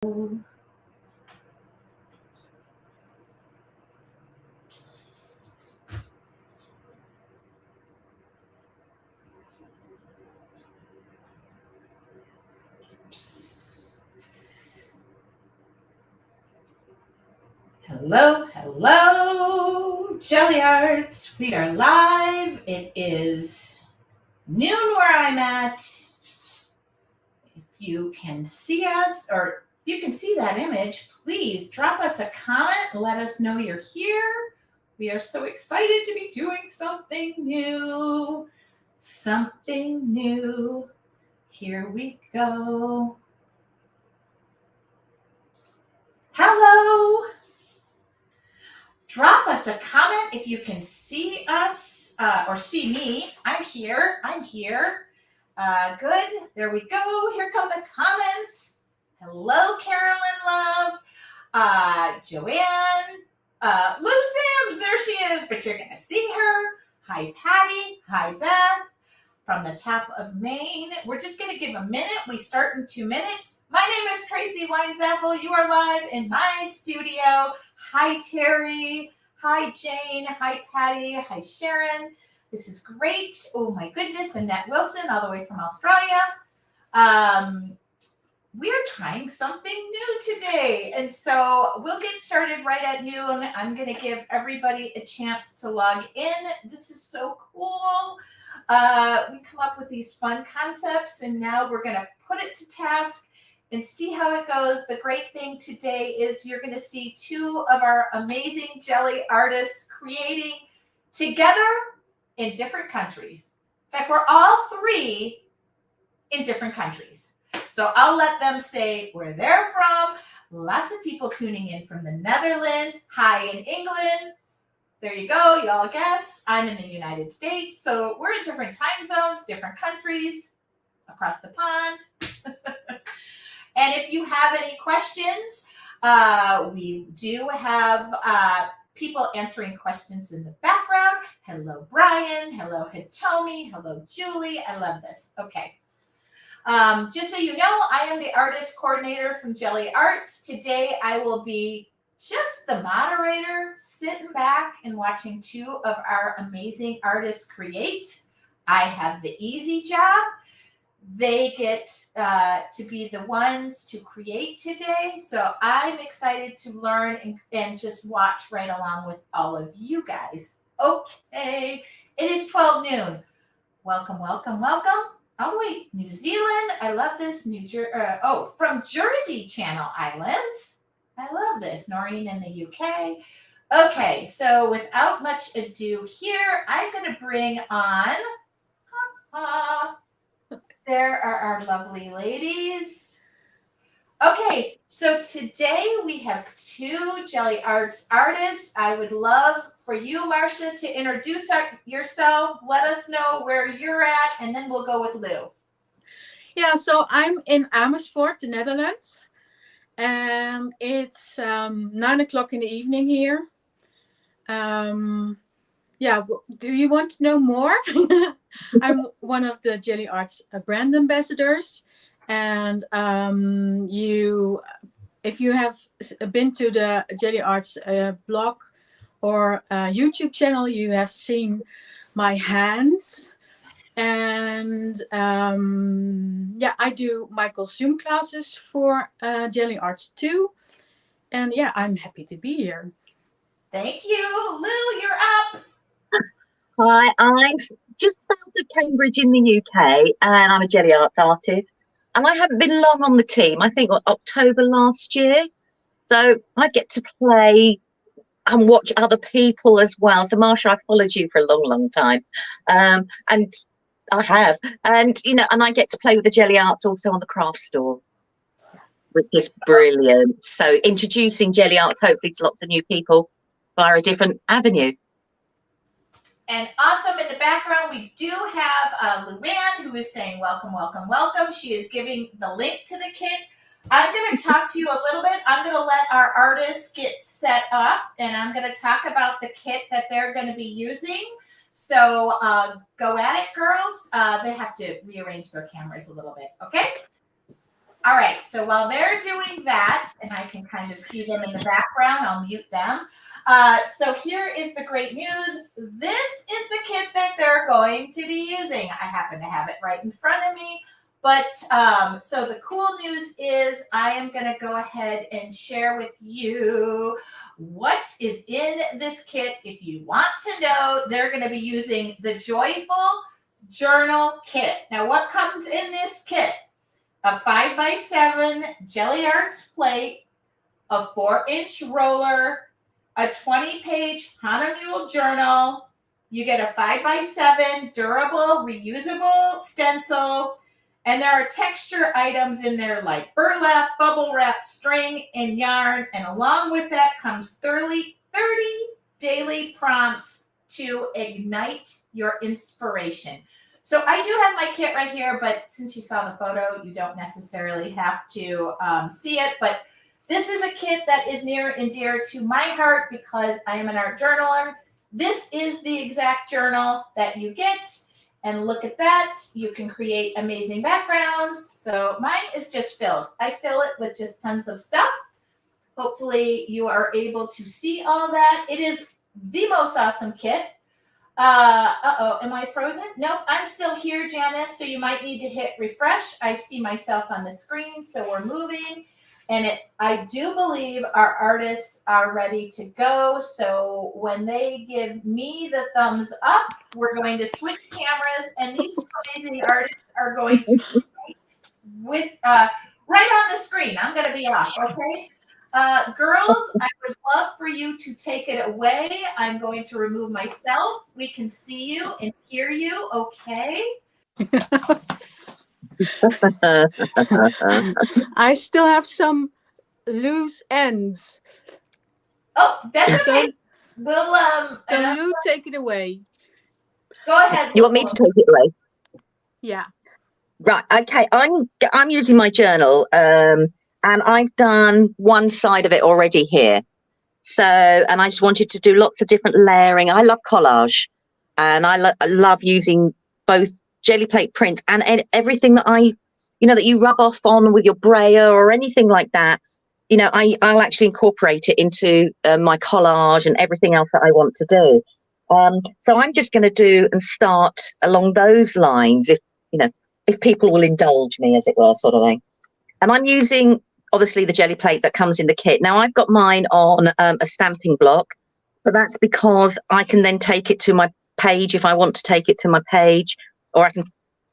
Hello, hello, Gelli Arts. We are live. It is noon where I'm at. If you can see us or you can see that image, please drop us a comment and let us know you're here. We are so excited to be doing something new. Something new. Here we go. Hello. Drop us a comment if you can see us or see me. I'm here. I'm here. Good. There we go. Here come the comments. Hello, Carolyn Love. Joanne. Lou Sims. There she is, but you're going to see her. Hi, Patty. Hi, Beth. From the top of Maine. We're just going to give a minute. We start in 2 minutes. My name is Tracy Weinzapfel. You are live in my studio. Hi, Terry. Hi, Jane. Hi, Patty. Hi, Sharon. This is great. Oh, my goodness. Annette Wilson, all the way from Australia. We're trying something new today. And so we'll get started right at noon. I'm going to give everybody a chance to log in. This is so cool. We come up with these fun concepts, and now we're going to put it to task and see how it goes. The great thing today is you're going to see 2 of our amazing Gelli artists creating together in different countries. In fact, we're all 3 in different countries. So I'll let them say where they're from. Lots of people tuning in from the Netherlands. Hi in England. There you go. You all guessed. I'm in the United States. So we're in different time zones, different countries across the pond. And if you have any questions, we do have people answering questions in the background. Hello, Brian. Hello, Hitomi. Hello, Julie. I love this. Okay. Just so you know, I am the artist coordinator from Gelli Arts. Today, I will be just the moderator, sitting back and watching 2 of our amazing artists create. I have the easy job. They get to be the ones to create today. So I'm excited to learn and just watch right along with all of you guys. Okay, it is 12 noon. Welcome, welcome, welcome. All the way, New Zealand. I love this. From Jersey Channel Islands. I love this. Noreen in the UK. Okay, so without much ado here, I'm going to bring on, there are our lovely ladies. Okay, so today we have 2 Gelli Arts artists. I would love for you, Marcia, to introduce yourself. Let us know where you're at, and then we'll go with Lou. Yeah, so I'm in Amersfoort, the Netherlands. And it's 9 o'clock in the evening here. Yeah, do you want to know more? I'm one of the Gelli Arts brand ambassadors. And if you have been to the Gelli Arts blog or YouTube channel, you have seen my hands. And yeah, I do Michael Zoom classes for Gelli Arts too. And yeah, I'm happy to be here. Thank you. Lou, you're up. Hi, I'm just south of Cambridge in the UK, and I'm a Gelli Arts artist. And I haven't been long on the team. I think October last year. So I get to play and watch other people as well. So Marsha, I've followed you for a long, long time. And I have. And, and I get to play with the Gelli Arts also on the craft store, which is brilliant. So introducing Gelli Arts hopefully to lots of new people via a different avenue. And awesome, in the background, we do have Luann, who is saying welcome, welcome, welcome. She is giving the link to the kit. I'm going to talk to you a little bit. I'm going to let our artists get set up, and I'm going to talk about the kit that they're going to be using. So go at it, girls. They have to rearrange their cameras a little bit, okay? All right, so while they're doing that, and I can kind of see them in the background, I'll mute them. So here is the great news. This is the kit that they're going to be using. I happen to have it right in front of me. But so the cool news is I am going to go ahead and share with you what is in this kit. If you want to know, they're going to be using the Joyful Journal Kit. Now, what comes in this kit? A 5x7 Gelli Arts plate, a 4-inch roller, a 20-page Hana Mule journal. You get a 5x7 durable, reusable stencil, and there are texture items in there like burlap, bubble wrap, string, and yarn. And along with that comes 30 daily prompts to ignite your inspiration. So I do have my kit right here, but since you saw the photo, you don't necessarily have to see it. But this is a kit that is near and dear to my heart because I am an art journaler. This is the exact journal that you get. And look at that. You can create amazing backgrounds. So mine is just filled. I fill it with just tons of stuff. Hopefully you are able to see all that. It is the most awesome kit. Am I frozen? Nope, I'm still here, Janice, so you might need to hit refresh. I see myself on the screen, so we're moving. And I do believe our artists are ready to go. So when they give me the thumbs up, we're going to switch cameras, and these two amazing artists are going to create with right on the screen. I'm going to be off, okay? Girls, I would love for you to take it away. I'm going to remove myself. We can see you and hear you, okay? I still have some loose ends. Oh, that's okay. We'll So Lou, take it away. Go ahead. You want me to take it away? Yeah. Right. Okay. I'm using my journal, and I've done one side of it already here. So, and I just wanted to do lots of different layering. I love collage, and I love using both Gelli plate print and everything that that you rub off on with your brayer or anything like that. I'll actually incorporate it into my collage and everything else that I want to do. So I'm just going to do and start along those lines, if people will indulge me, as it were, sort of thing. And I'm using, obviously, the Gelli plate that comes in the kit. Now, I've got mine on a stamping block, but that's because I can then take it to my page if I want to take it to my page, or I can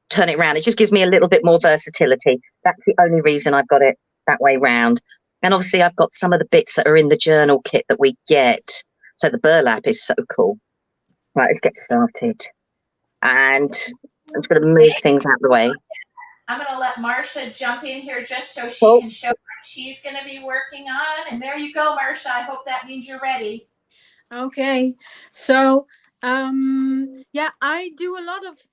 turn it around. It just gives me a little bit more versatility. That's the only reason I've got it that way round. And obviously, I've got some of the bits that are in the journal kit that we get. So the burlap is so cool. Right, let's get started. And I'm just going to move things out of the way. I'm going to let Marcia jump in here just so she can show what she's going to be working on. And there you go, Marcia. I hope that means you're ready. Okay. So, yeah, I do a lot of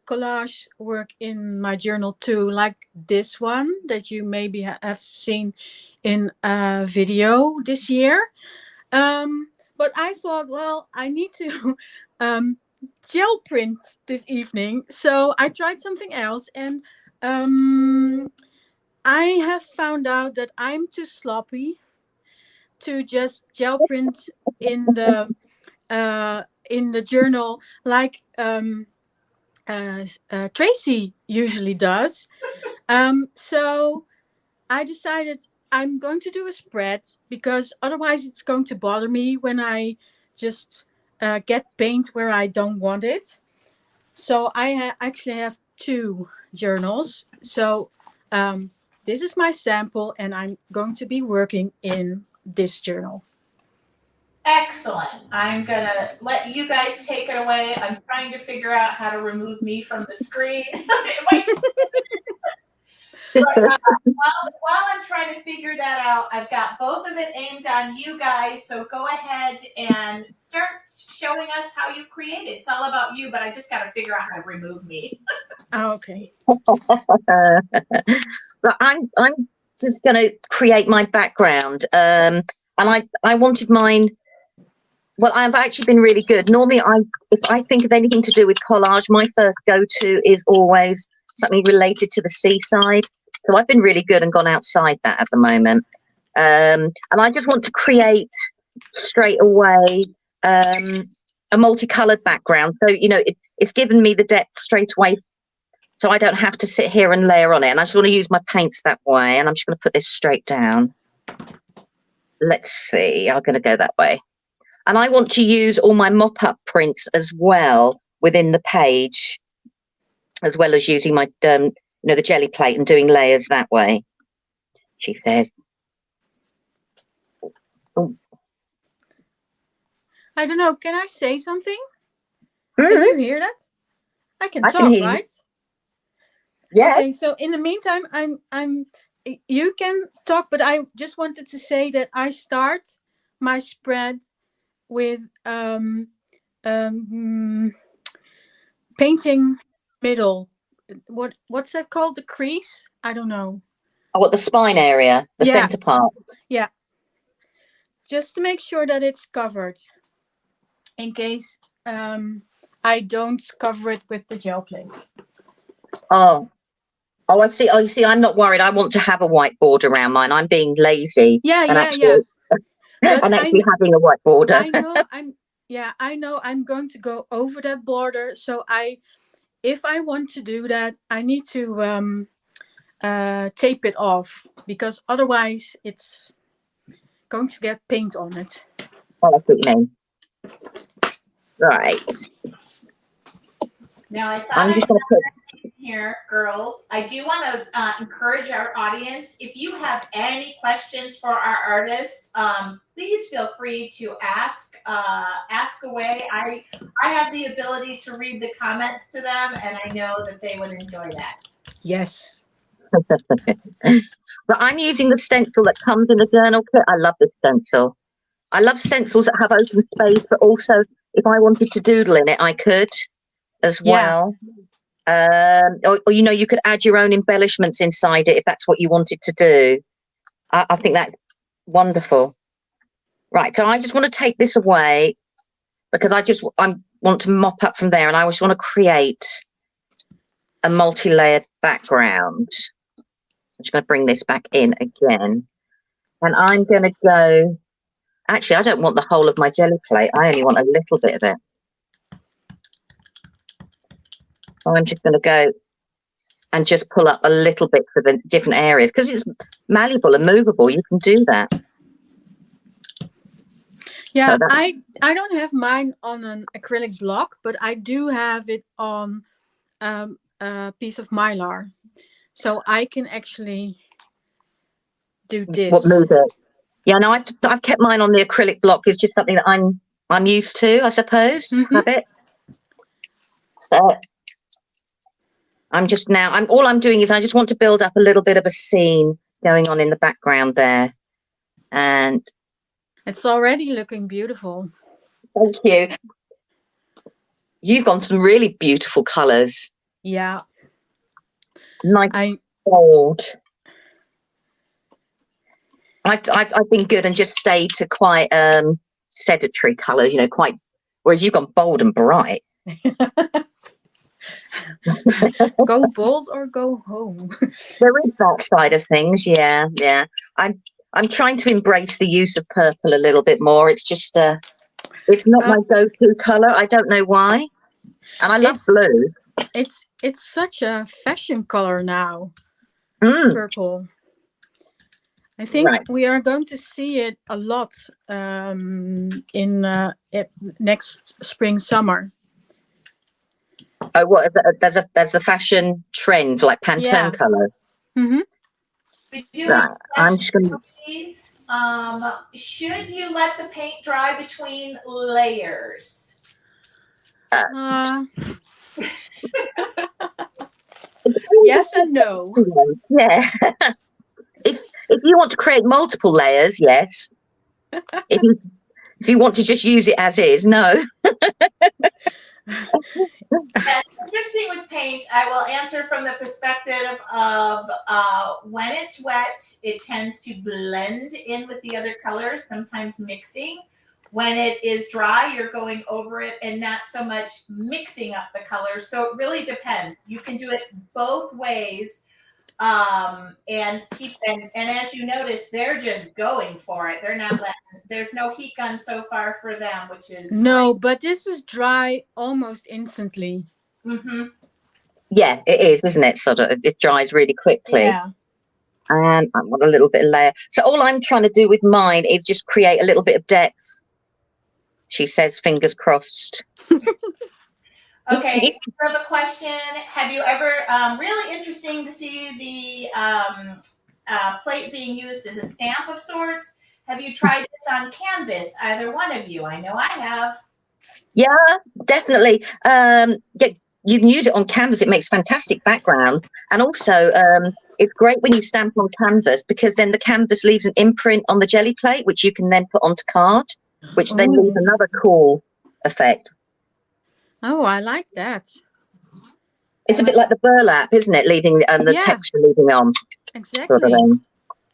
collage work in my journal too, like this one that you maybe have seen in a video this year. But I thought, well, I need to gel print this evening. So I tried something else, and I have found out that I'm too sloppy to just gel print in the journal like Tracy usually does. So I decided I'm going to do a spread, because otherwise it's going to bother me when I just get paint where I don't want it. So I actually have two journals. So this is my sample, and I'm going to be working in this journal. Excellent. I'm going to let you guys take it away. I'm trying to figure out how to remove me from the screen. But, while I'm trying to figure that out, I've got both of it aimed on you guys. So go ahead and start showing us how you create it. It's all about you, but I just got to figure out how to remove me. Okay. But I'm just going to create my background. And I wanted mine. Well, I've actually been really good. Normally, if I think of anything to do with collage, my first go-to is always something related to the seaside. So I've been really good and gone outside that at the moment. And I just want to create straight away a multicolored background. So, you know, it's given me the depth straight away. So I don't have to sit here and layer on it. And I just want to use my paints that way. And I'm just going to put this straight down. Let's see. I'm going to go that way. And I want to use all my mop-up prints as well within the page, as well as using my, you know, the Gelli plate and doing layers that way, she says. Oh. I don't know. Can I say something? Mm-hmm. Can you hear that? I can talk, hear right? Yeah. Okay. So in the meantime, you can talk, but I just wanted to say that I start my spread with painting middle. What's that called? The crease? I don't know. Oh, what, the spine area, the center part. Yeah. Just to make sure that it's covered, in case I don't cover it with the gel plate. Oh, I see. Oh, you see, I'm not worried. I want to have a white border around mine. I'm being lazy. Yeah. And actually having a white border. I know. I know. I'm going to go over that border. So if I want to do that, I need to tape it off, because otherwise it's going to get paint on it. Oh, that's what you mean. Right. Now I thought I'm just going to put here, girls. I do want to encourage our audience. If you have any questions for our artists, please feel free to ask. Ask away. I have the ability to read the comments to them, and I know that they would enjoy that. Yes. But I'm using the stencil that comes in the journal kit. I love this stencil. I love stencils that have open space, but also if I wanted to doodle in it, I could as well. Or you know, you could add your own embellishments inside it if that's what you wanted to do. I think that's wonderful. Right, so I just want to take this away because I want to mop up from there, and I just want to create a multi-layered background. I'm just going to bring this back in again, and I'm going to go. Actually, I don't want the whole of my Gelli plate. I only want a little bit of it. I'm just going to go and just pull up a little bit for the different areas because it's malleable and movable. You can do that. Yeah, so I don't have mine on an acrylic block, but I do have it on a piece of mylar, so I can actually do this. What move it? Yeah, no, I've kept mine on the acrylic block. It's just something that I'm used to, I suppose. Have it. So I'm just now. All I'm doing is I just want to build up a little bit of a scene going on in the background there, and it's already looking beautiful. Thank you. You've gone some really beautiful colours. Yeah. Nice gold. I've been good and just stayed to quite sedentary colours, you know, quite, whereas you've gone bold and bright. Go bold or go home. There is that side of things, yeah. I'm trying to embrace the use of purple a little bit more. It's just it's not my go-to colour. I don't know why. And I love blue. It's such a fashion color now. Purple. I think we are going to see it a lot in next spring, summer. Oh, what? There's a fashion trend like Pantone color. Right. I'm just going to. Should you let the paint dry between layers? Yes and no. Yeah. If you want to create multiple layers, yes. If you want to just use it as is, no. That's interesting with paint. I will answer from the perspective of when it's wet, it tends to blend in with the other colors, sometimes mixing. When it is dry, you're going over it and not so much mixing up the colors. So it really depends. You can do it both ways. And as you notice, they're just going for it. They're not letting, there's no heat gun so far for them, which is No, but this is dry almost instantly. Mm-hmm. Yeah, it is, isn't it? Sort of, it dries really quickly. Yeah. And I want a little bit of layer. So all I'm trying to do with mine is just create a little bit of depth. She says, fingers crossed. Okay, we have a question. Have you ever, really interesting to see the plate being used as a stamp of sorts. Have you tried this on canvas, either one of you? I know I have. Yeah, definitely. Yeah, you can use it on canvas. It makes fantastic background. And also, it's great when you stamp on canvas because then the canvas leaves an imprint on the Gelli plate, which you can then put onto card, which then leaves another cool effect. Oh, I like that. It's a bit like the burlap, isn't it? Leaving the texture leaving on. Exactly. Sort of thing.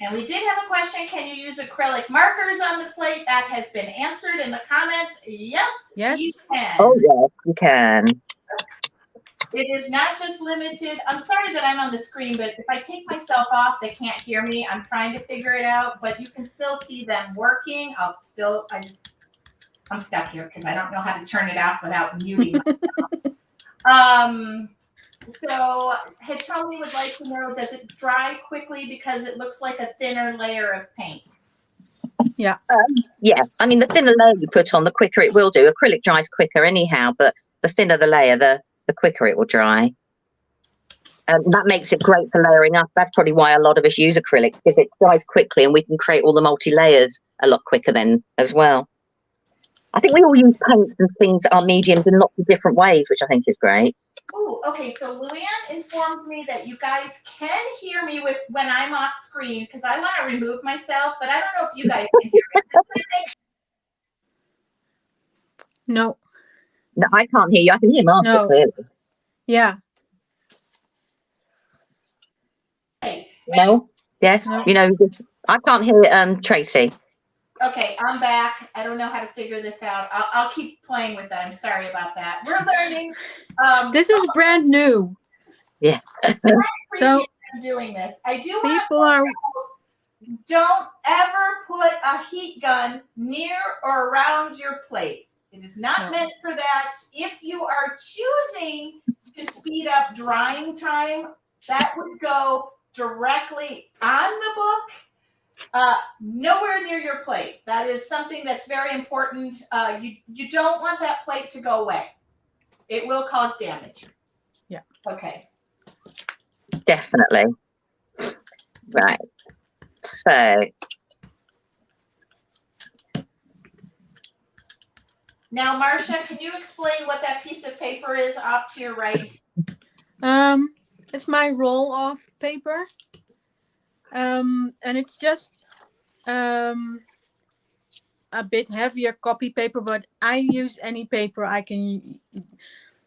And we did have a question. Can you use acrylic markers on the plate? That has been answered in the comments. Yes, you can. Oh, yes, you can. It is not just limited. I'm sorry that I'm on the screen, but if I take myself off, they can't hear me. I'm trying to figure it out, but you can still see them working. I'm stuck here because I don't know how to turn it off without muting myself. So Hitomi would like to know, does it dry quickly because it looks like a thinner layer of paint? Yeah. Yeah, I mean, the thinner layer you put on, the quicker it will do. Acrylic dries quicker anyhow, but the thinner the layer, the quicker it will dry. That makes it great for layering up. That's probably why a lot of us use acrylic, because it dries quickly and we can create all the multi-layers a lot quicker then as well. I think we all use paints and things, our mediums, in lots of different ways, which I think is great. Oh, okay. So Luann informed me that you guys can hear me when I'm off screen because I want to remove myself, but I don't know if you guys can hear me. No. No, I can't hear you. I can hear Marsha clearly. Yeah. No? Yes? No. You know, I can't hear Tracy. Okay, I'm back. I don't know how to figure this out. I'll keep playing with that. I'm sorry about that. We're learning. This is brand new. Yeah. I appreciate them doing this. I do want to don't ever put a heat gun near or around your plate. It is not meant for that. If you are choosing to speed up drying time, that would go directly on the book. Nowhere near your plate. That is something that's very important. You don't want that plate to go away. It will cause damage. Yeah. Okay. Definitely. Right. So. Now, Marcia, can you explain what that piece of paper is off to your right? It's my roll-off paper. And it's just a bit heavier copy paper, but I use any paper I can.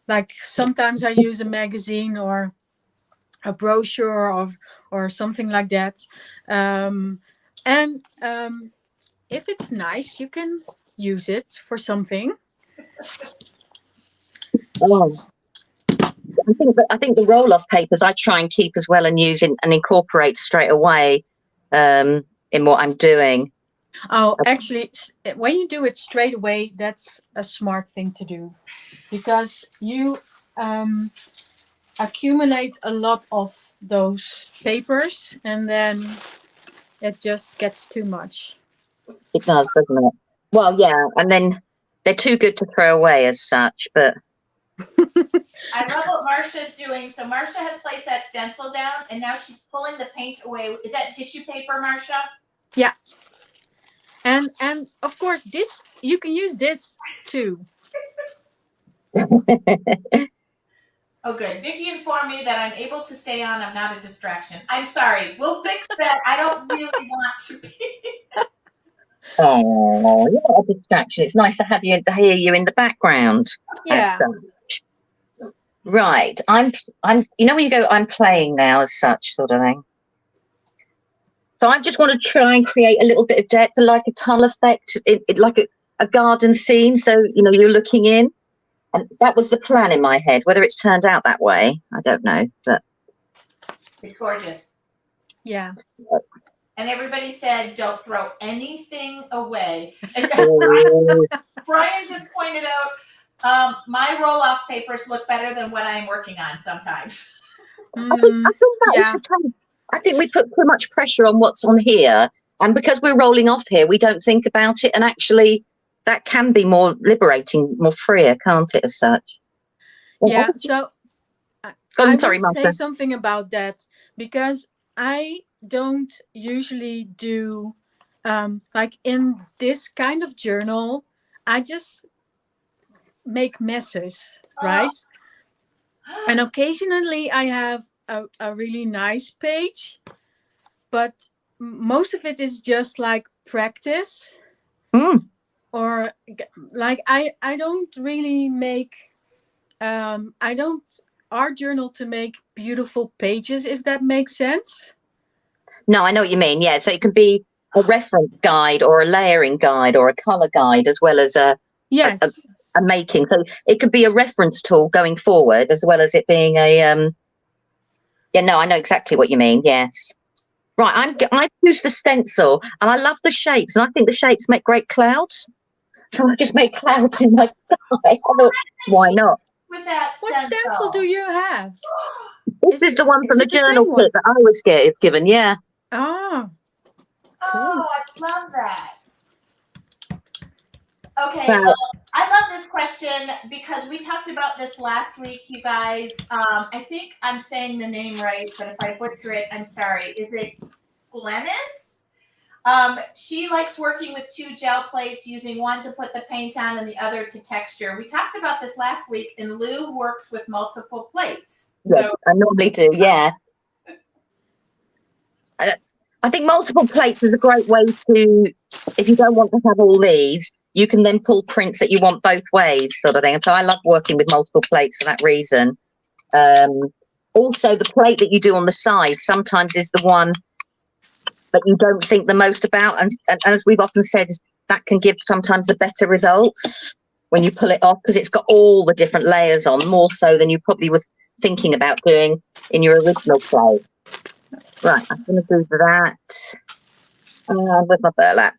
Like sometimes I use a magazine or a brochure or something like that. If it's nice, you can use it for something. Oh. I think the roll-off papers I try and keep as well and use and incorporate straight away in what I'm doing. Oh, actually, when you do it straight away, that's a smart thing to do, because you accumulate a lot of those papers and then it just gets too much. It does, doesn't it? Well, yeah, and then they're too good to throw away as such, but I love what Marcia's doing. So Marcia has placed that stencil down and now she's pulling the paint away. Is that tissue paper, Marcia? Yeah. And of course this, you can use this too. Oh, good. Vicky informed me that I'm able to stay on. I'm not a distraction. I'm sorry. We'll fix that. I don't really want to be. Oh, you're not a distraction. It's nice to have you to hear you in the background. Yeah. Right. I'm. You know when you go, I'm playing now as such sort of thing. So I just want to try and create a little bit of depth, like a tunnel effect, like a garden scene. So you know you're looking in. And that was the plan in my head. Whether it's turned out that way, I don't know. But It's gorgeous. Yeah. And everybody said, don't throw anything away. And Oh, Brian just pointed out, my roll-off papers look better than what I'm working on sometimes. I think that is Yeah. the case. I think we put too much pressure on what's on here, and because we're rolling off here, we don't think about it. And actually, that can be more liberating, more freer, can't it? As such. Yeah. So I'm I sorry, would say Martha. something about that, because I don't usually do like in this kind of journal, I just make messes, right? And occasionally I have a really nice page, but most of it is just like practice. Mm. Or like I don't really make I don't art journal to make beautiful pages, if that makes sense. No, I know what you mean. Yeah, so it can be a reference guide or a layering guide or a color guide, as well as Yes. a making. So it could be a reference tool going forward, as well as it being a yeah, no, I know exactly what you mean. Yes. Right, I use the stencil, and I love the shapes, and I think the shapes make great clouds. So I just made clouds in my sky. I thought, why not? With that What stencil do you have? This is the one from is the it the journal same one? kit that I was given. Yeah. Oh, Oh, I love that. Okay, So, I love this question because we talked about this last week, you guys. I think I'm saying the name right, but if I butcher it, I'm sorry. Is it Glennis? She likes working with 2 gel plates, using one to put the paint on and the other to texture. We talked about this last week, and Lou works with multiple plates. yeah, So I normally do. Yeah. I think multiple plates is a great way to, if you don't want to have all these, you can then pull prints that you want both ways, sort of thing. And so I love working with multiple plates for that reason. Also, the plate that you do on the side sometimes is the one that you don't think the most about. And as we've often said, that can give sometimes the better results when you pull it off, because it's got all the different layers on, more so than you probably were thinking about doing in your original plate. Right, I'm going to do that with my burlap.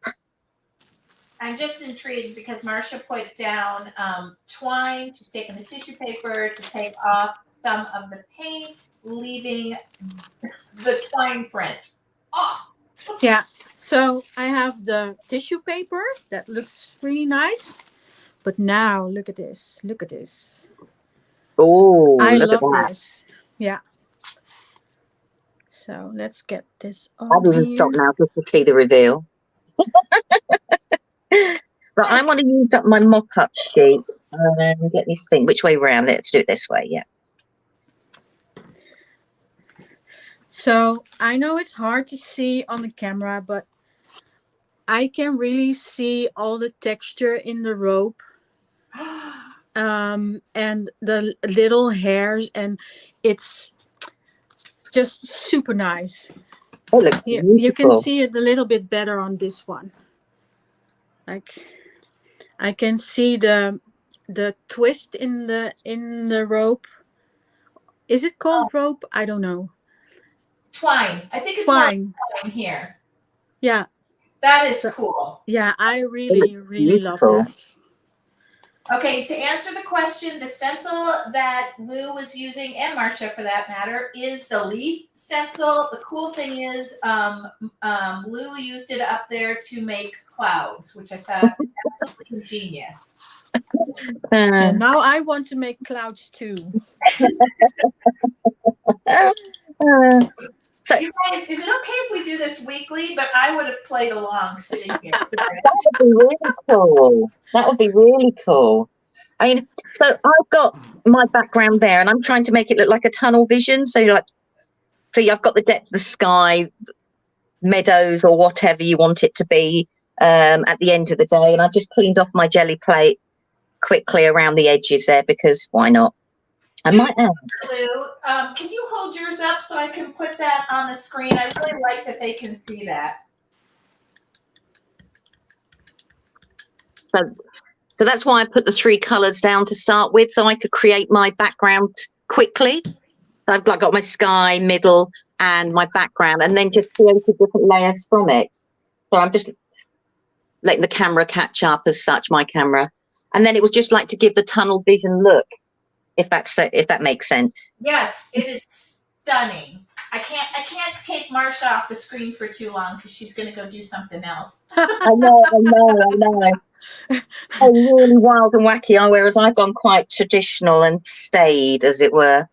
I'm just intrigued because Marcia put down twine. She's taken the tissue paper to take off some of the paint, leaving the twine print. Oh! yeah. So I have the tissue paper that looks really nice. But now look at this. Look at this. Oh, I look love at that. this. Yeah. So let's get this I've on even here. stopped now just to see the reveal. But I want to use up my mop-up sheet. Let me think. Which way round? Let's do it this way. Yeah. So I know it's hard to see on the camera, but I can really see all the texture in the rope. And the little hairs, and it's just super nice. Oh, look, You can beautiful. see it a little bit better on this one. Like I can see the twist in the rope. Is it called rope? I don't know. Twine. I think it's Twine. more twine here. Yeah. That is cool. Yeah, I really love beautiful. that. Okay, to answer the question, the stencil that Lou was using, and Marcia for that matter, is the leaf stencil. The cool thing is Lou used it up there to make clouds, which I thought was absolutely genius. And now I want to make clouds too. So, you guys, is it okay if we do this weekly? But I would have played along sitting here. that would be really cool. That would be really cool. I mean, so I've got my background there, and I'm trying to make it look like a tunnel vision. So you're like, so I've got the depth of the sky, meadows, or whatever you want it to be at the end of the day. And I've just cleaned off my jelly plate quickly around the edges there, because why not? I might add. Lou, can you hold yours up so I can put that on the screen? I really like that they can see that. So that's why I put the 3 colors down to start with, so I could create my background quickly. I've got my sky, middle, and my background, and then just created different layers from it. So I'm just letting the camera catch up as such, my camera. And then it was just like to give the tunnel vision look, if that makes sense. Yes, it is stunning. I can't take Marsha off the screen for too long because she's going to go do something else. I know. Oh, really wild and wacky, whereas I've gone quite traditional and staid, as it were.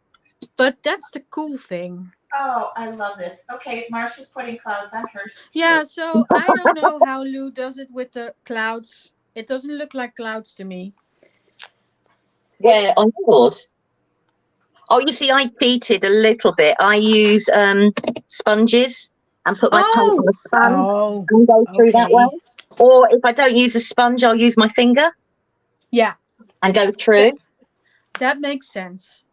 But that's the cool thing. Oh, I love this. Okay, Marsha's putting clouds on hers too. Yeah, so I don't know how Lou does it with the clouds. It doesn't look like clouds to me. Where on yours? Oh, you see, I cheated a little bit. I use sponges and put my paint on the sponge and go through that way. Or if I don't use a sponge, I'll use my finger. Yeah. And go through. That makes sense.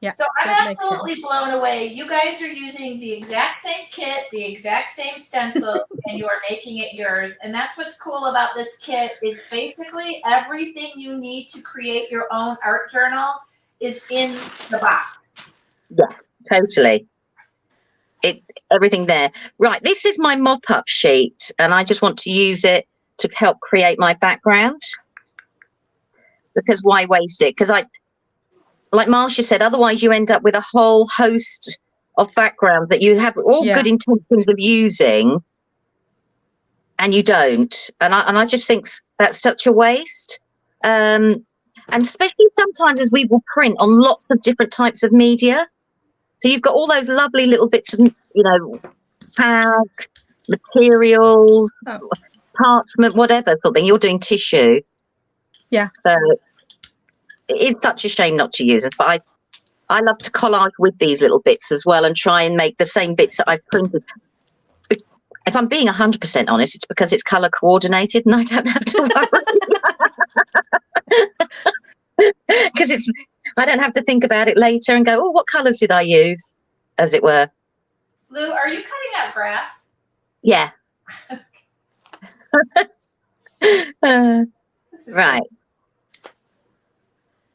Yeah. So I'm absolutely blown away. You guys are using the exact same kit, the exact same stencils, and you are making it yours. And that's what's cool about this kit is basically everything you need to create your own art journal is in the box. Yeah, totally. Everything there. Right, this is my mop-up sheet, and I just want to use it to help create my background. Because why waste it? Because like Marsha said, otherwise you end up with a whole host of backgrounds that you have all good intentions of using, and you don't. And I just think that's such a waste. And especially sometimes as we will print on lots of different types of media. So you've got all those lovely little bits of, tags, materials, parchment, whatever, something. You're doing tissue. Yeah. So it's such a shame not to use it. But I love to collage with these little bits as well and try and make the same bits that I've printed. If I'm being 100% honest, it's because it's colour coordinated and I don't have to worry. Because I don't have to think about it later and go, oh, what colours did I use, as it were. Lou, are you cutting out grass? Yeah. Right.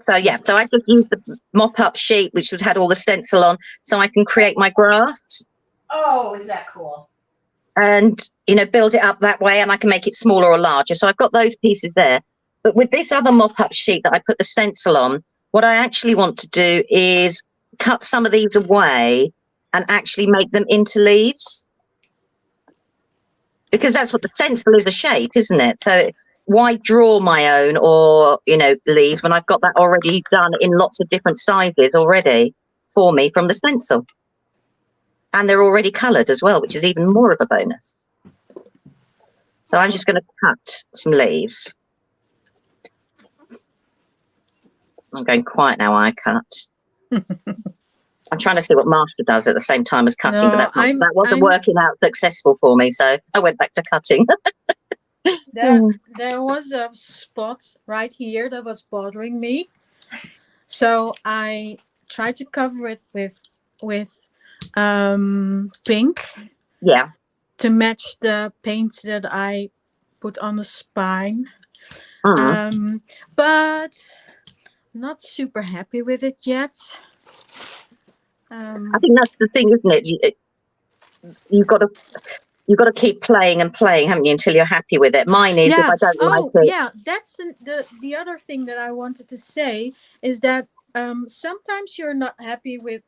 So, yeah, so I just used the mop-up sheet, which had all the stencil on, so I can create my grass. Oh, is that cool? And, build it up that way, and I can make it smaller or larger. So I've got those pieces there. But with this other mop-up sheet that I put the stencil on, what I actually want to do is cut some of these away and actually make them into leaves. Because that's what the stencil is, a shape, isn't it? So why draw my own or, leaves when I've got that already done in lots of different sizes already for me from the stencil? And they're already coloured as well, which is even more of a bonus. So I'm just going to cut some leaves. I'm going quiet now. I cut. I'm trying to see what Marsha does at the same time as cutting, but that wasn't working out successful for me, so I went back to cutting. There was a spot right here that was bothering me, so I tried to cover it with pink. Yeah. To match the paint that I put on the spine, but not super happy with it yet. I think that's the thing, isn't it? You've got to keep playing and playing, haven't you, until you're happy with it. Mine is if I don't like it. Yeah, that's the other thing that I wanted to say is that sometimes you're not happy with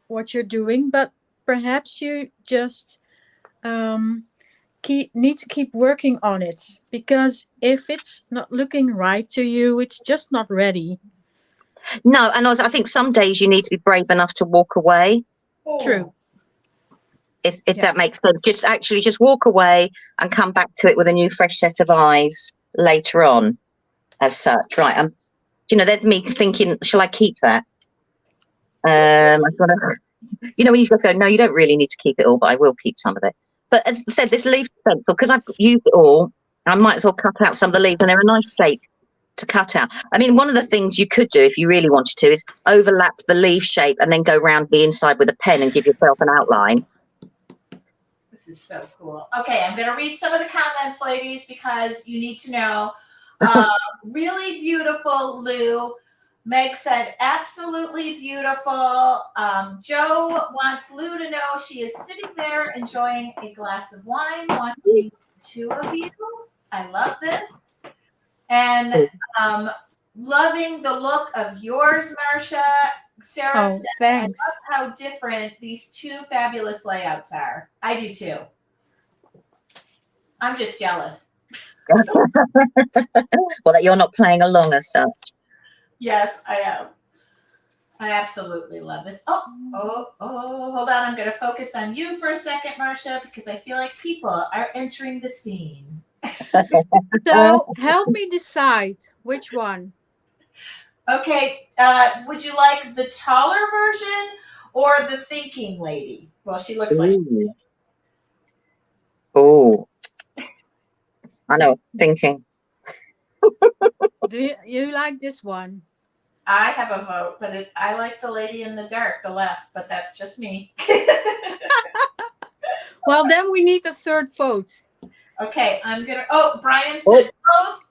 what you're doing, but perhaps you just need to keep working on it, because if it's not looking right to you, it's just not ready. No, and I think some days you need to be brave enough to walk away. True. If that makes sense, just walk away and come back to it with a new fresh set of eyes later on, as such. Right. There's me thinking, shall I keep that? I'm gonna, when you just go, no, you don't really need to keep it all, but I will keep some of it. But as I said, this leaf stencil, because I've used it all, I might as well cut out some of the leaves, and they're a nice shape to cut out. I mean, one of the things you could do if you really wanted to is overlap the leaf shape and then go round the inside with a pen and give yourself an outline. This is so cool. Okay, I'm going to read some of the comments, ladies, because you need to know. Really beautiful, Lou. Meg said, absolutely beautiful. Joe wants Lou to know she is sitting there enjoying a glass of wine, watching the two of you. I love this. And loving the look of yours, Marcia. Sarah Oh, said, thanks. I love how different these two fabulous layouts are. I do too. I'm just jealous. Well, that you're not playing along as such. Yes, I am. I absolutely love this. Oh, hold on. I'm going to focus on you for a second, Marcia, because I feel like people are entering the scene. So help me decide which one. Okay. Would you like the taller version or the thinking lady? Well, she looks like. Oh, I know. Thinking. Do you like this one? I have a vote, but I like the lady in the dark, the left, but that's just me. Well, then we need the third vote. Okay, I'm gonna. Oh, Brian said both.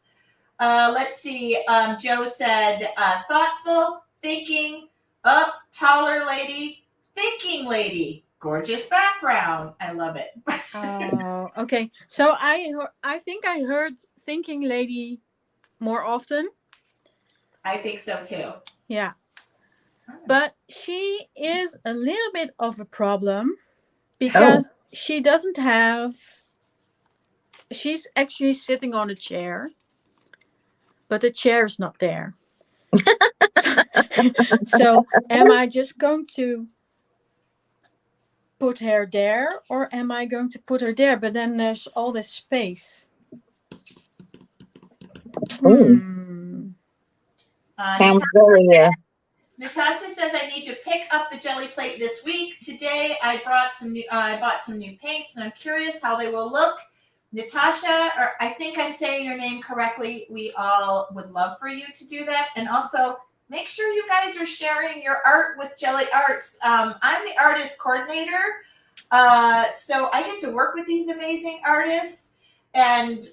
Let's see. Joe said thoughtful, thinking, up, taller lady, thinking lady, gorgeous background. I love it. Oh, okay. So I think I heard thinking lady more often. I think so too. Yeah. But she is a little bit of a problem because she doesn't have. She's actually sitting on a chair, but the chair is not there. So am I just going to put her there or am I going to put her there? But then there's all this space. Sounds very. Natasha says I need to pick up the jelly plate this week. Today I brought some new. I bought some new paints, and I'm curious how they will look. Natasha, or I think I'm saying your name correctly. We all would love for you to do that, and also make sure you guys are sharing your art with Gelli Arts. I'm the artist coordinator, so I get to work with these amazing artists, and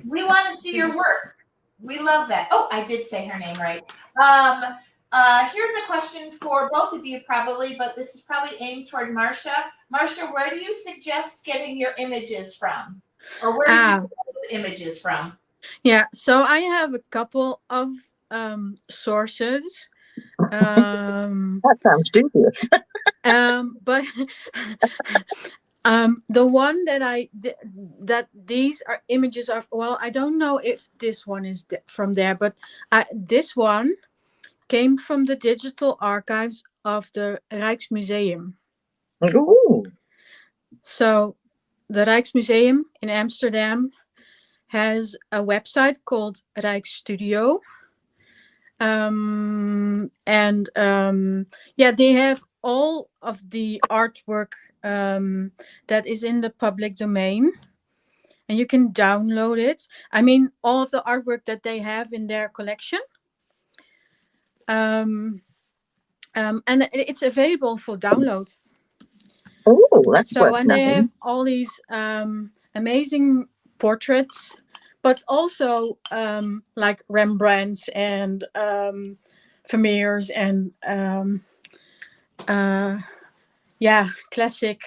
we want to see your work. We love that. Oh, I did say her name right. Here's a question for both of you probably, but this is probably aimed toward Marcia. Marcia, where do you suggest getting your images from? Or where did you get those images from? Yeah, so I have a couple of sources. That sounds dubious. But the one that these are images of, well, I don't know if this one is from there, but this one came from the digital archives of the Rijksmuseum. Ooh. So the Rijksmuseum in Amsterdam has a website called Rijksstudio. They have all of the artwork that is in the public domain, and you can download it. I mean, all of the artwork that they have in their collection. And it's available for download. Oh, that's so. And they have all these amazing portraits, but also like Rembrandts and Vermeers and classic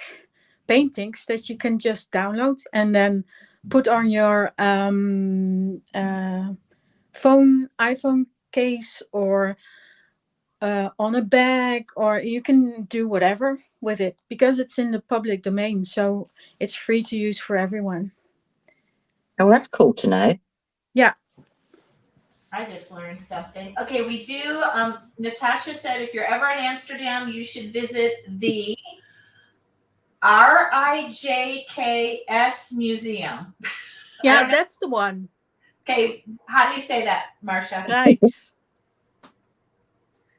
paintings that you can just download and then put on your iPhone case or on a bag, or you can do whatever with it because it's in the public domain, so it's free to use for everyone. Oh, that's cool to know. Yeah. I just learned something. Okay, we do. Natasha said if you're ever in Amsterdam, you should visit the RIJKS Museum. Yeah, that's the one. Okay, how do you say that, Marcia?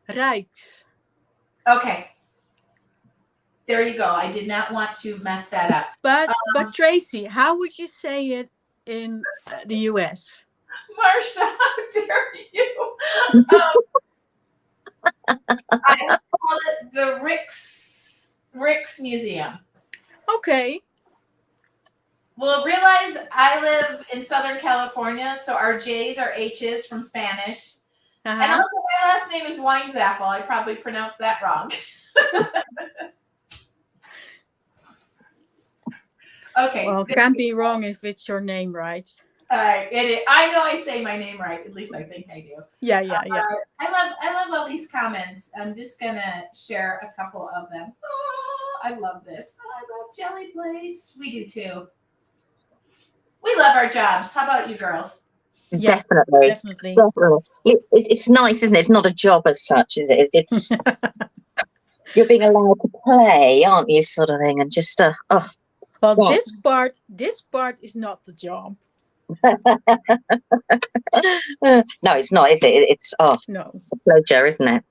Rijks. Okay. There you go. I did not want to mess that up. But Tracy, how would you say it in the US? Marcia, how dare you? I would call it the Rix Museum. Okay. Well, realize I live in Southern California, so our J's are H's from Spanish. And also my last name is Weinzaffel. I probably pronounced that wrong. Okay. Well, can't be wrong if it's your name, right? I know I say my name right. At least I think I do. Yeah. I love all these comments. I'm just gonna share a couple of them. Oh, I love this. I love jelly plates. We do too. We love our jobs. How about you girls? Yeah, Definitely. definitely. It's nice, isn't it? It's not a job as such, is it? It's you're being allowed to play, aren't you, sort of thing, and just Well, yeah. this part is not the job. No, it's not, is it? It's No. it's a pleasure, isn't it?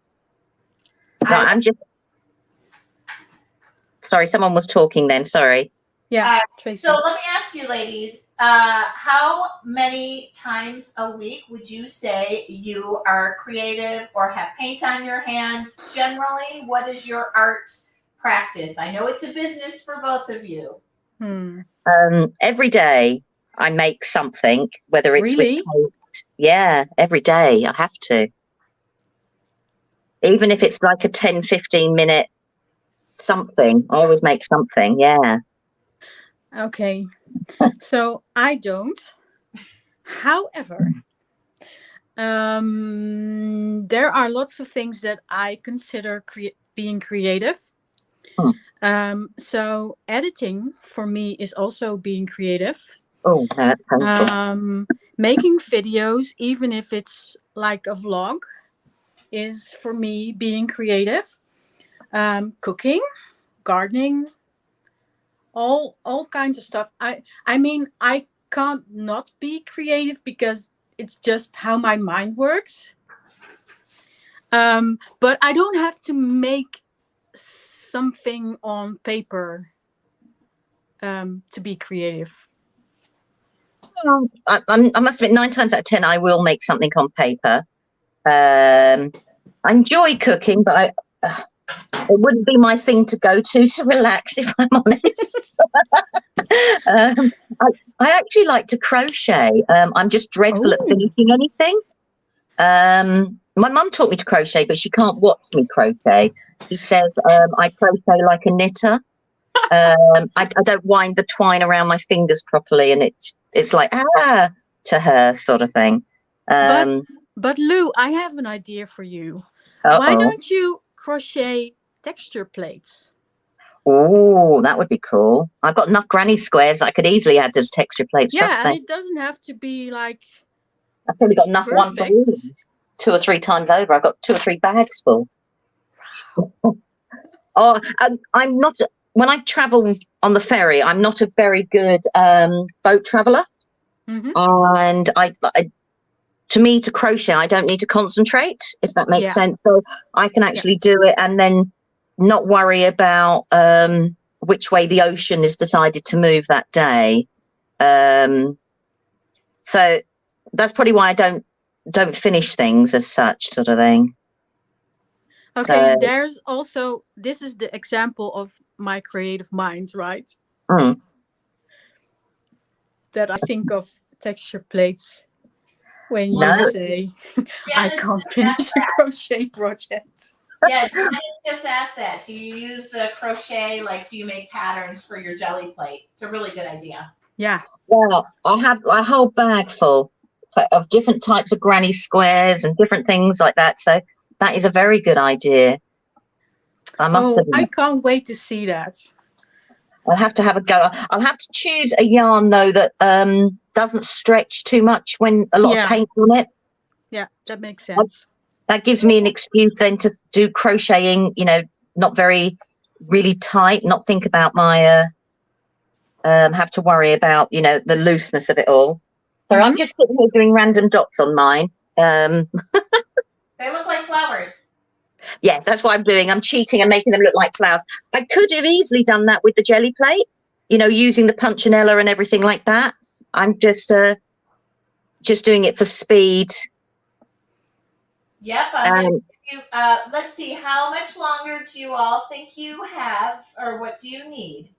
Right, I'm just sorry, someone was talking then, sorry. Yeah, Tracy. So let me ask you, ladies, how many times a week would you say you are creative or have paint on your hands? Generally, what is your art practice? I know it's a business for both of you. Every day I make something, whether it's Really? with paint. Yeah, every day I have to. Even if it's like a 10, 15 minute something, I always make something, yeah. Okay. So I don't. However, there are lots of things that I consider being creative. So editing for me is also being creative. Oh, that's painful. Making videos, even if it's like a vlog, is for me being creative. Cooking, gardening, all kinds of stuff. I mean, I can't not be creative because it's just how my mind works. But I don't have to make something on paper to be creative. I must admit, 9 times out of 10, I will make something on paper. I enjoy cooking, but it wouldn't be my thing to go to relax, if I'm honest. I actually like to crochet. I'm just dreadful at finishing anything. My mum taught me to crochet, but she can't watch me crochet. She says I crochet like a knitter. I don't wind the twine around my fingers properly, and it's like to her sort of thing. But Lou, I have an idea for you. Why don't you crochet texture plates? Oh, that would be cool. I've got enough granny squares I could easily add as texture plates. Yeah, trust and me. it doesn't have to be like. I've probably got enough one for all, 2 or 3 times over. I've got 2 or 3 bags full. Wow. I'm not. When I travel on the ferry, I'm not a very good boat traveller, and to me, to crochet, I don't need to concentrate, if that makes sense. So I can actually do it and then not worry about which way the ocean is decided to move that day. So that's probably why I don't finish things as such, sort of thing. Okay, so, there's also, this is the example of my creative mind, right? That I think of texture plates when you say I can't finish a crochet project. Yeah, just ask that. Do you use the crochet? Like, do you make patterns for your jelly plate? It's a really good idea. Yeah. Well, I have a whole bag full of different types of granny squares and different things like that. So that is a very good idea. I must admit. I can't wait to see that. I'll have to have a go. I'll have to choose a yarn though that doesn't stretch too much when a lot of paint on it. Yeah, that makes sense. That gives me an excuse then to do crocheting, not very really tight, not think about my have to worry about, the looseness of it all. So I'm just sitting here doing random dots on mine. They look like flowers. Yeah, that's what I'm doing. I'm cheating and making them look like flowers. I could have easily done that with the jelly plate, using the punchinella and everything like that. I'm just doing it for speed. Yep. Let's see. How much longer do you all think you have, or what do you need?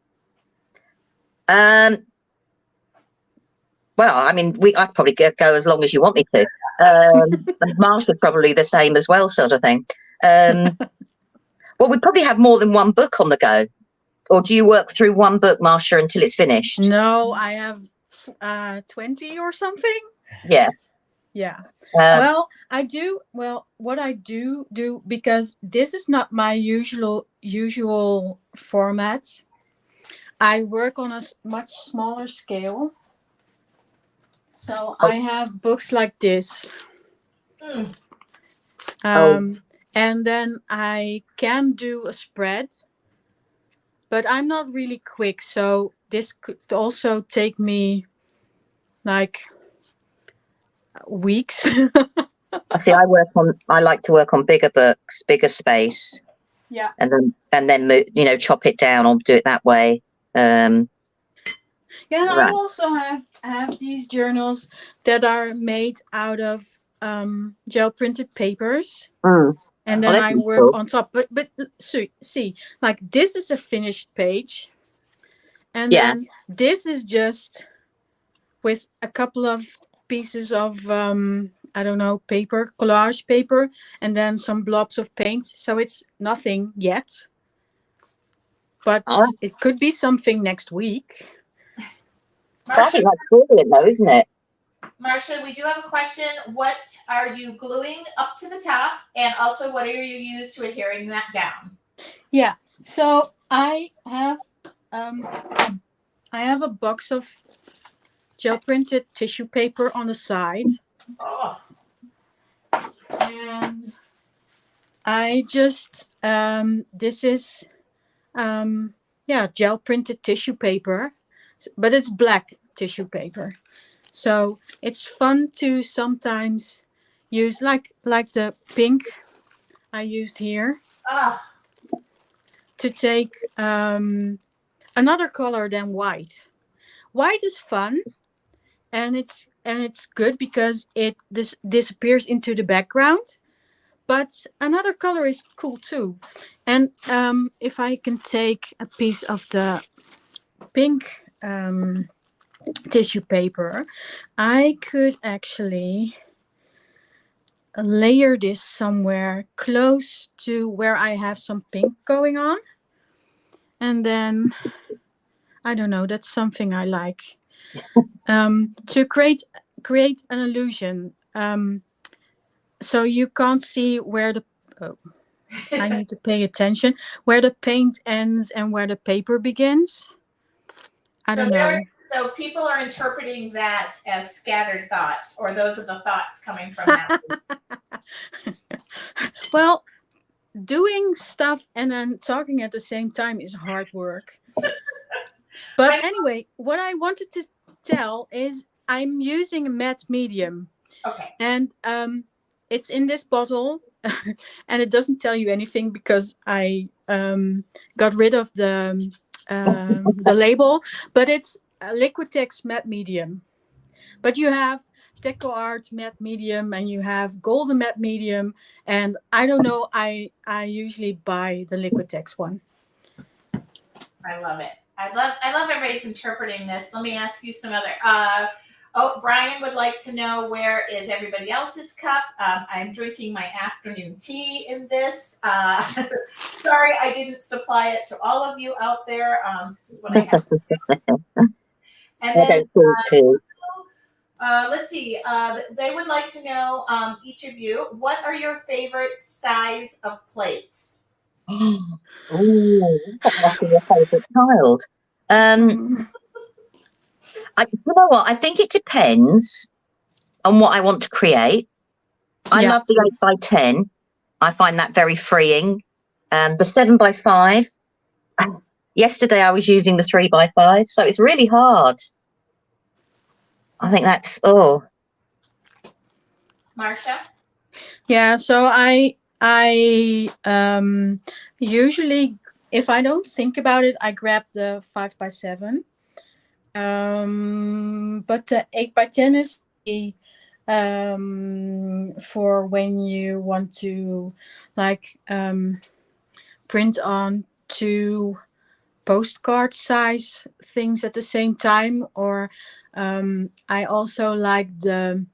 well, I mean, I'd probably go as long as you want me to. And Marsha's probably the same as well, sort of thing. Well, we probably have more than one book on the go. Or do you work through one book, Marsha, until it's finished? No, I have 20 or something. Yeah. Yeah. Um, Well, I do. Well, what I do because this is not my usual format. I work on a much smaller scale. So I have books like this. Mm. And then I can do a spread, but I'm not really quick. So this could also take me like weeks. See, I like to work on bigger books, bigger space. Yeah. And then you know, chop it down or do it that way. Yeah, and right. I also have these journals that are made out of gel printed papers, and then I work on top. But see, like this is a finished page, and then this is just with a couple of pieces of I don't know, paper, collage paper, and then some blobs of paint. So it's nothing yet, but it could be something next week. I think that's brilliant, though, isn't it? Marsha, we do have a question. What are you gluing up to the top? And also, what are you used to adhering that down? Yeah, so I have a box of gel printed tissue paper on the side. Oh. And I just, this is, gel printed tissue paper, but it's black tissue paper. So it's fun to sometimes use like the pink I used here to take another color than white. White is fun, and it's good because this disappears into the background. But another color is cool too. And if I can take a piece of the pink tissue paper, I could actually layer this somewhere close to where I have some pink going on. And then, I don't know, that's something I like. To create an illusion. So you can't see where I need to pay attention, where the paint ends and where the paper begins. I don't know. So people are interpreting that as scattered thoughts, or those are the thoughts coming from that. Well, doing stuff and then talking at the same time is hard work. But anyway, what I wanted to tell is I'm using a matte medium. Okay. And it's in this bottle, and it doesn't tell you anything because I got rid of the label, but it's a Liquitex matte medium. But you have Deco Art matte medium, and you have golden matte medium, and I don't know, I usually buy the Liquitex one. I love it. I love everybody's interpreting this. Let me ask you some other. Brian would like to know, where is everybody else's cup? I'm drinking my afternoon tea in this. Sorry, I didn't supply it to all of you out there. This is what I have. And then, let's see. They would like to know, each of you, what are your favorite size of plates? Oh, that must be your favourite child. You know what? I think it depends on what I want to create. I love the 8x10. I find that very freeing. The 7x5. Yesterday I was using the 3x5, so it's really hard. I think that's Marsha? Yeah, so I usually, if I don't think about it, I grab the 5x7. But the 8x10 is for when you want to like print on 2 postcard size things at the same time, or I also like the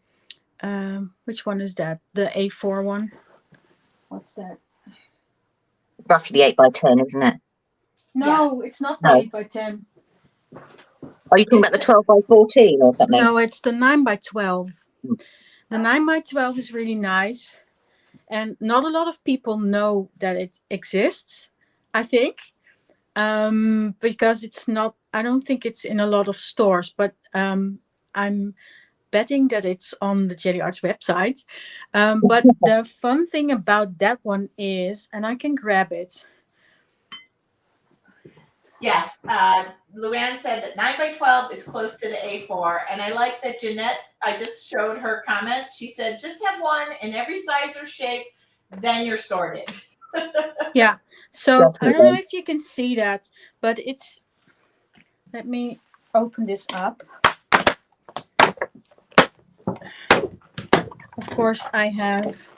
which one is that? The A4 one. What's that? Roughly 8 by 10, isn't it? No, it's not the No. 8 by 10. Are you talking about the 12 by 14 or something? No, it's the 9 by 12. Mm. The 9 by 12 is really nice. And not a lot of people know that it exists, I think. Because it's not, I don't think it's in a lot of stores, but I'm betting that it's on the Gelli Arts website. But the fun thing about that one is, and I can grab it. Yes, Luann said that 9 by 12 is close to the A4, and I like that Jeanette, I just showed her comment. She said, just have one in every size or shape, then you're sorted. Yeah, so I don't know if you can see that, but it's, let me open this up. Of course, I have,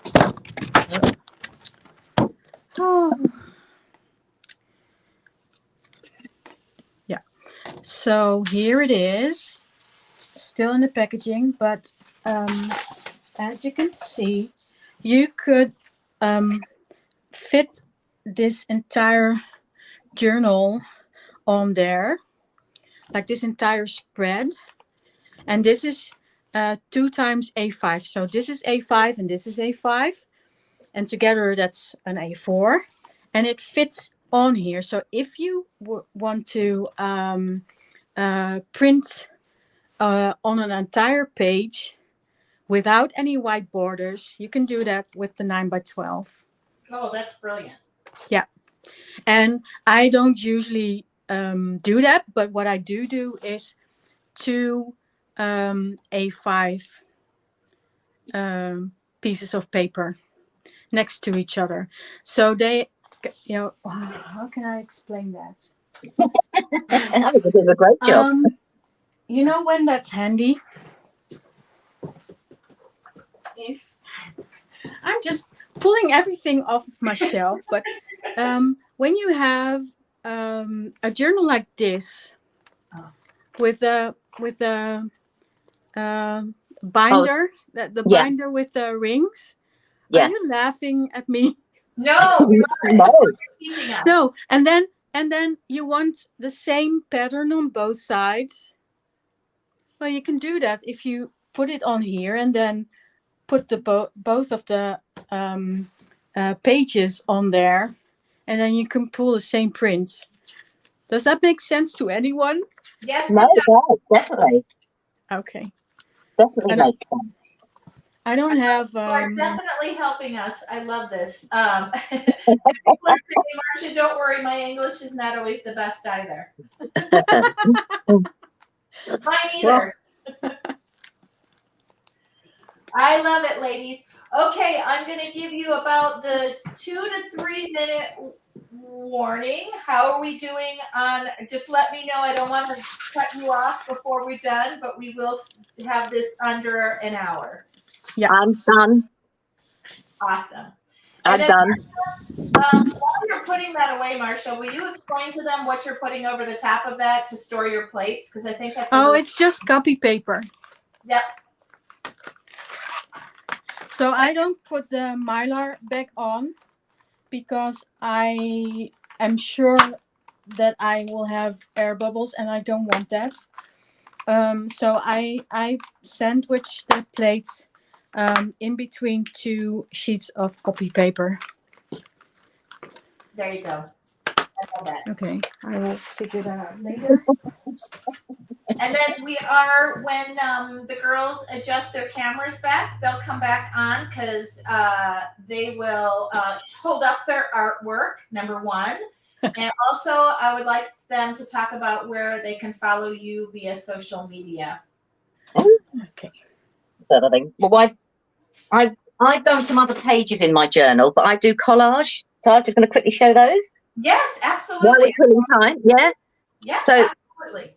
yeah, so here it is, still in the packaging, but as you can see, you could fit this entire journal on there, like this entire spread. And this is 2 times A5. So this is A5 and this is A5. And together that's an A4. And it fits on here. So if you want to print on an entire page without any white borders, you can do that with the 9 by 12. Oh, that's brilliant. Yeah. And I don't usually do that, but what I do is 2 A5 pieces of paper next to each other. So they, you know, how can I explain that? I think you did a great job. You know when that's handy? If I'm just pulling everything off of my shelf, but when you have a journal like this with a binder, the binder with the rings, are you laughing at me? No, no. And then you want the same pattern on both sides. Well, you can do that if you put it on here and then put the both of the pages on there, and then you can pull the same prints. Does that make sense to anyone? Yes. No, definitely. Okay. Definitely makes sense. I don't have. You are definitely helping us. I love this. Marcia, don't worry, my English is not always the best either. Mine either. I love it, ladies. Okay, I'm going to give you about the 2 to 3 minute warning. How are we doing on, just let me know. I don't want to cut you off before we're done, but we will have this under an hour. Yeah, I'm done. Awesome. I'm done. While you're putting that away, Marcia, will you explain to them what you're putting over the top of that to store your plates? Because I think that's it's just copy paper. Yep. So I don't put the Mylar back on because I am sure that I will have air bubbles and I don't want that. So I sandwich the plates in between 2 sheets of copy paper. There you go. I love that. Okay, I will figure that out later. And then we are, when the girls adjust their cameras back, they'll come back on because they will hold up their artwork, number 1. And also, I would like them to talk about where they can follow you via social media. Okay. Well, I've done some other pages in my journal, but I do collage. So I'm just going to quickly show those. Yes, absolutely. While we're killing time, yeah. Yeah, so absolutely.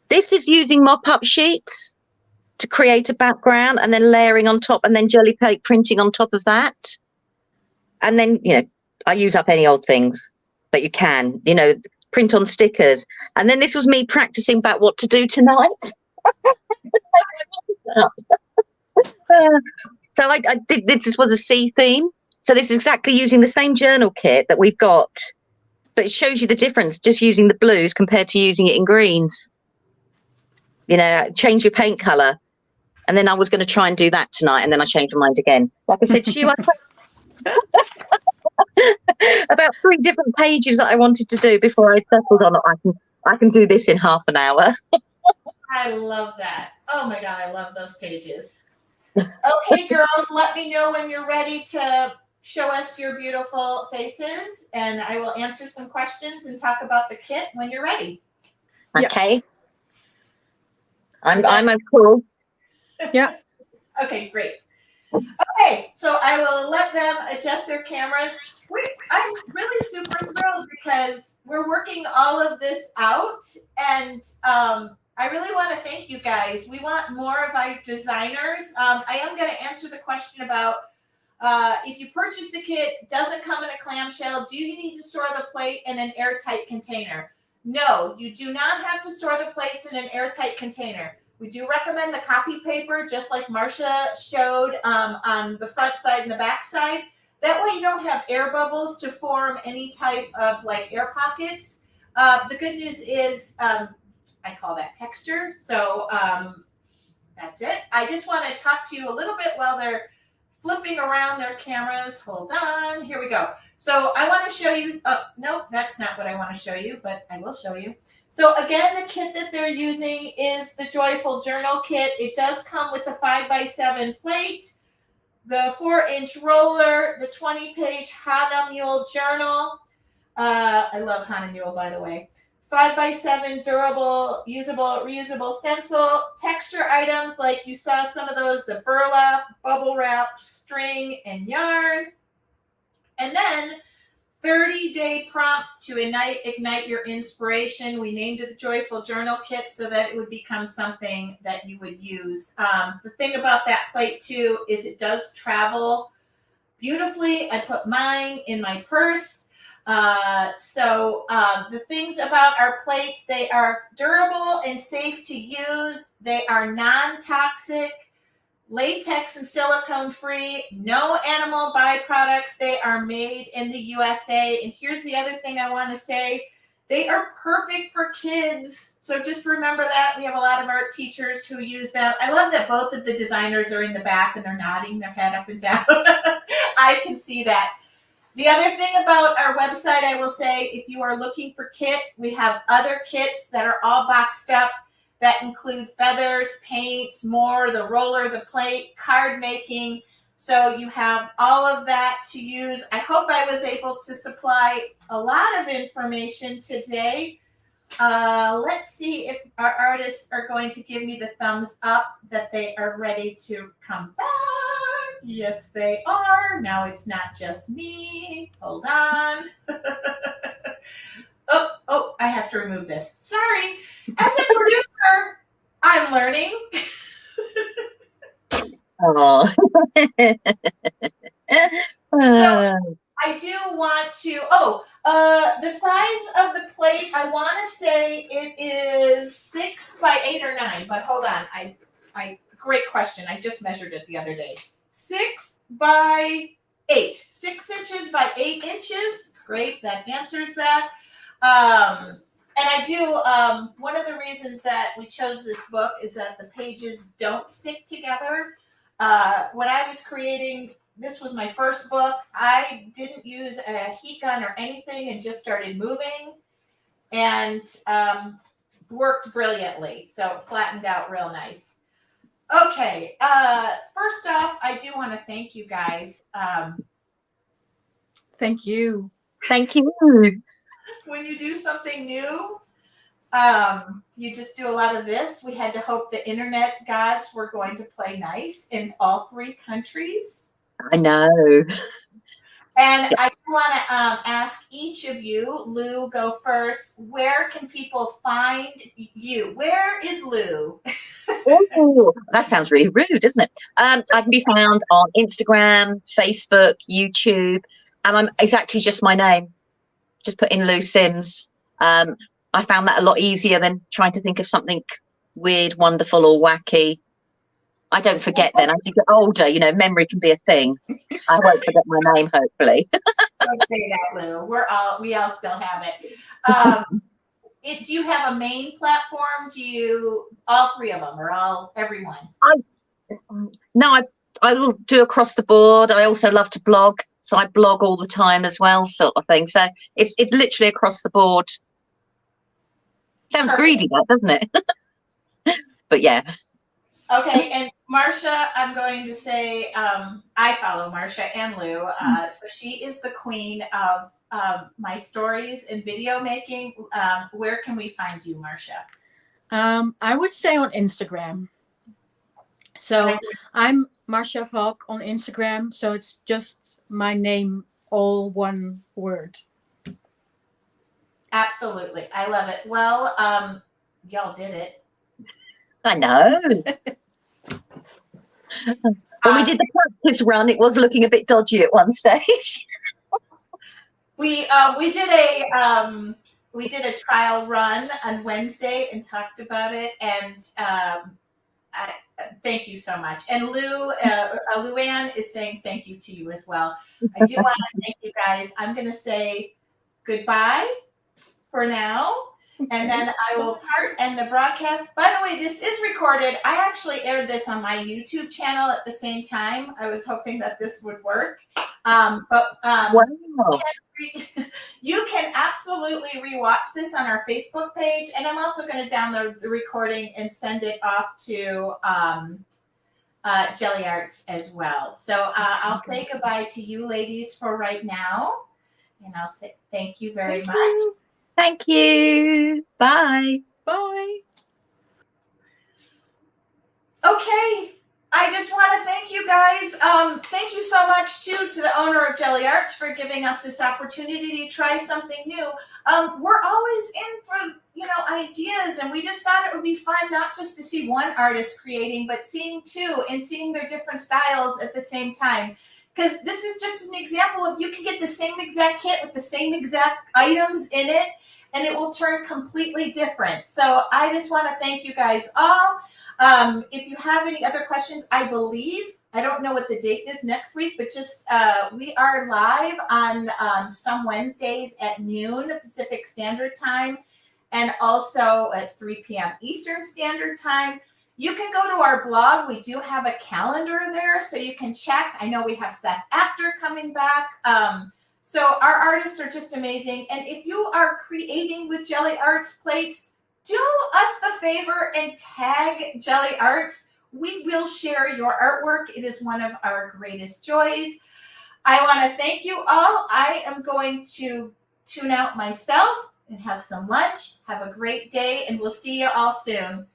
This is using mop-up sheets to create a background and then layering on top and then jelly plate printing on top of that. And then, I use up any old things that you can, print on stickers. And then this was me practicing about what to do tonight. So I did, this was a sea theme. So this is exactly using the same journal kit that we've got, but it shows you the difference just using the blues compared to using it in greens. You know, change your paint color. And then I was going to try and do that tonight, and then I changed my mind again. Like I said to you, about 3 different pages that I wanted to do before I settled on it. I can do this in half an hour. I love that. Oh my God, I love those pages. Okay, girls, let me know when you're ready to show us your beautiful faces, and I will answer some questions and talk about the kit when you're ready. Okay. I'm cool. Yeah. Okay, great. Okay, so I will let them adjust their cameras. I'm really super thrilled because we're working all of this out, and I really want to thank you guys. We want more of our designers. I am going to answer the question about if you purchase the kit, does it come in a clamshell? Do you need to store the plate in an airtight container? No, you do not have to store the plates in an airtight container. We do recommend the copy paper, just like Marcia showed on the front side and the back side. That way you don't have air bubbles to form any type of like air pockets. The good news is I call that texture. So that's it. I just want to talk to you a little bit while they're flipping around their cameras. Hold on. Here we go. So I want to show you. Oh, no, that's not what I want to show you, but I will show you. So again, the kit that they're using is the Joyful Journal Kit. It does come with the 5x7 plate, the 4-inch roller, the 20-page Hana Mule journal. I love Hana Mule, by the way. 5x7 durable, usable, reusable stencil, texture items like you saw some of those, the burlap, bubble wrap, string, and yarn. And then 30-day prompts to ignite your inspiration. We named it the Joyful Journal Kit so that it would become something that you would use. The thing about that plate too is it does travel beautifully. I put mine in my purse. The things about our plates, they are durable and safe to use. They are non-toxic, latex and silicone free, no animal byproducts. They are made in the USA. And here's the other thing I want to say. They are perfect for kids. So just remember that. We have a lot of art teachers who use them. I love that both of the designers are in the back and they're nodding their head up and down. I can see that. The other thing about our website, I will say, if you are looking for kit, we have other kits that are all boxed up that include feathers, paints, more, the roller, the plate, card making. So you have all of that to use. I hope I was able to supply a lot of information today. Let's see if our artists are going to give me the thumbs up that they are ready to come back. Yes, they are. Now it's not just me. Hold on. Oh, I have to remove this. Sorry. As a producer, I'm learning. Oh. So I do want to, the size of the plate, I want to say it is 6 by 8 or 9, but hold on. I great question. I just measured it the other day. 6 by 8, 6 inches by 8 inches. Great, that answers that. And I do, one of the reasons that we chose this book is that the pages don't stick together. When I was creating, this was my first book, I didn't use a heat gun or anything and just started moving and worked brilliantly. So it flattened out real nice. Okay, first off, I do want to thank you guys. Thank you. Thank you. When you do something new, you just do a lot of this. We had to hope the internet gods were going to play nice in all 3 countries. I know. And I want to ask each of you, Lou, go first. Where can people find you? Where is Lou? Ooh, that sounds really rude, doesn't it? I can be found on Instagram, Facebook, YouTube, and it's actually just my name. Just put in Lou Sims. I found that a lot easier than trying to think of something weird, wonderful, or wacky. I don't forget then. As you get older, you know, memory can be a thing. I won't forget my name, hopefully. Don't say that, Lou. We all still have it. Do you have a main platform? Do you all three of them, or everyone? No, I will do across the board. I also love to blog, so I blog all the time as well, sort of thing. So it's literally across the board. Sounds greedy, that, doesn't it? But yeah. Okay, and Marcia, I'm going to say I follow Marcia and Lou, so she is the queen of my stories and video making. Where can we find you, Marcia? I would say on Instagram. So I'm Marcia Valk on Instagram. So it's just my name, all one word. Absolutely. I love it. Well, y'all did it. I know. When we did the practice run, it was looking a bit dodgy at one stage. We did a trial run on Wednesday and talked about it, and I thank you so much. And Luann is saying thank you to you as well. I do want to thank you guys. I'm going to say goodbye for now, and then I will end the broadcast. By the way, this is recorded. I actually aired this on my YouTube channel at the same time. I was hoping that this would work. Wow. You can absolutely rewatch this on our Facebook page, and I'm also going to download the recording and send it off to Gelli Arts as well. So I'll say goodbye to you ladies for right now, and I'll say thank you very much. Thank you. Bye. Bye. Okay. I just want to thank you guys. Thank you so much, too, to the owner of Gelli Arts for giving us this opportunity to try something new. We're always in for, ideas, and we just thought it would be fun not just to see one artist creating, but seeing two and seeing their different styles at the same time. Because this is just an example of you can get the same exact kit with the same exact items in it, and it will turn completely different. So I just want to thank you guys all. If you have any other questions, I don't know what the date is next week, but just we are live on some Wednesdays at noon Pacific Standard Time, and also it's 3 p.m. Eastern Standard Time. You can go to our blog. We do have a calendar there, so you can check. I know we have Seth Apter coming back. So our artists are just amazing. And if you are creating with Gelli Arts plates, do us the favor and tag Gelli Arts. We will share your artwork. It is one of our greatest joys. I want to thank you all. I am going to tune out myself and have some lunch. Have a great day, and we'll see you all soon.